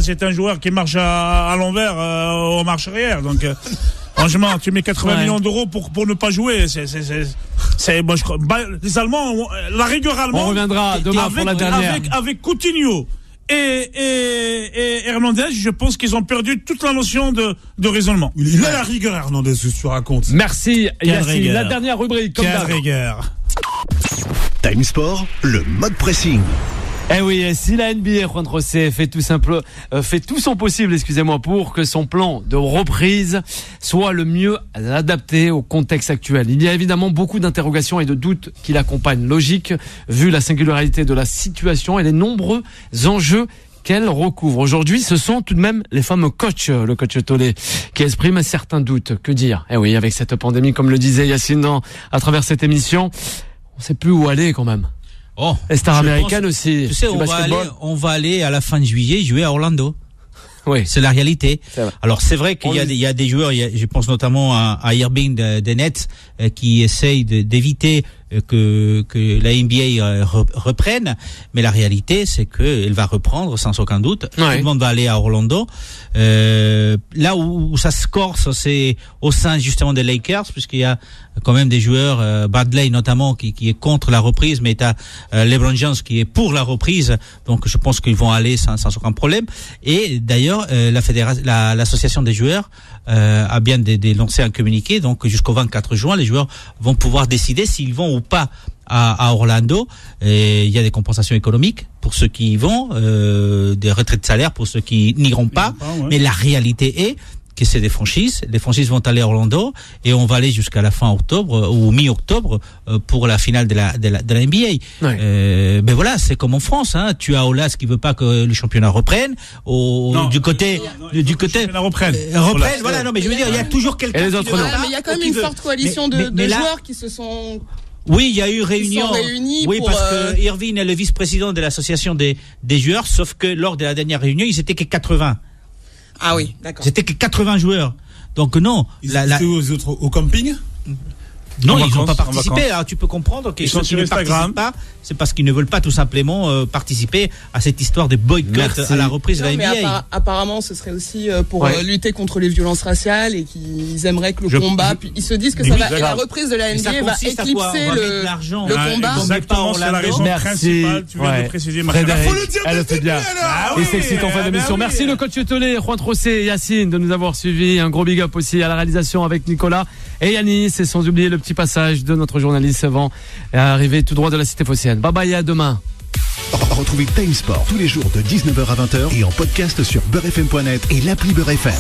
c'est un joueur qui marche à l'envers, au marche arrière. Donc, franchement, tu mets 80 millions d'euros pour ne pas jouer. Moi, je crois, les Allemands, la rigueur allemande. On reviendra demain pour la dernière. Avec Coutinho et Hernandez, je pense qu'ils ont perdu toute la notion de raisonnement. Il a la rigueur, Hernandez, ce que tu racontes. Merci, Yacine. La dernière rubrique, comme d'hab. Time Sport, le mode pressing. Eh oui, si la NBA, Juan José, fait tout son possible, pour que son plan de reprise soit le mieux adapté au contexte actuel. Il y a évidemment beaucoup d'interrogations et de doutes qui l'accompagnent. Logique, vu la singularité de la situation et les nombreux enjeux qu'elle recouvre. Aujourd'hui, ce sont tout de même les fameux coachs, le coach Tolé, qui expriment certains doutes. Que dire? Eh oui, avec cette pandémie, comme le disait Yacine à travers cette émission, on sait plus où aller quand même. Les stars américaines aussi. Tu sais, on va aller à la fin de juillet jouer à Orlando. Oui. C'est la réalité. Alors, c'est vrai qu'il y a des joueurs, je pense notamment à Irving des Nets, qui essayent d'éviter que la NBA reprenne, mais la réalité c'est que elle va reprendre sans aucun doute. Tout le monde va aller à Orlando. Là où ça se corse, c'est au sein justement des Lakers, puisqu'il y a quand même des joueurs, Bradley notamment, qui est contre la reprise, mais t'as LeBron James qui est pour la reprise, donc je pense qu'ils vont aller sans aucun problème. Et d'ailleurs, l'association des joueurs a bien lancé un communiqué, donc jusqu'au 24 juin, les joueurs vont pouvoir décider s'ils vont ou pas à Orlando. Et il y a des compensations économiques pour ceux qui y vont, des retraits de salaire pour ceux qui n'iront pas. Mais la réalité est que c'est des franchises. Les franchises vont aller à Orlando et on va aller jusqu'à la fin octobre ou mi-octobre pour la finale de la NBA. Mais voilà, c'est comme en France. Tu as Aulas qui veut pas que le championnat reprenne. Du côté, reprenne. Voilà, non, mais je veux dire, il y a toujours quelqu'un. Mais il y a quand même une forte coalition de joueurs qui se sont. Oui, il y a eu réunion. Parce que Irving est le vice-président de l'association des joueurs, sauf que lors de la dernière réunion, ils étaient que 80. Ah oui, d'accord. C'était que 80 joueurs. Donc non. Ils étaient aux autres au camping? Non, ils n'ont pas participé. Alors, tu peux comprendre qu'ils sont sur Instagram. Pas, c'est parce qu'ils ne veulent pas tout simplement participer à cette histoire de boycott à la reprise de la NBA. Apparemment, ce serait aussi pour lutter contre les violences raciales et qu'ils aimeraient que le combat. Puis ils se disent que la reprise de la NBA va éclipser le combat. Exactement, c'est la raison principale. Tu viens de préciser, Frédéric. Elle le fait bien. Et c'est excitant en fin d'émission. Merci le coach Tolé, Juan Trossé et Yacine de nous avoir suivis. Un gros big up aussi à la réalisation avec Nicolas et Yanis, et sans oublier le petit passage de notre journaliste avant arrivé tout droit de la cité phocéenne. Bye bye, à demain. Retrouvez Time Sport tous les jours de 19h à 20h et en podcast sur beurrefm.net et l'appli Beurre FM.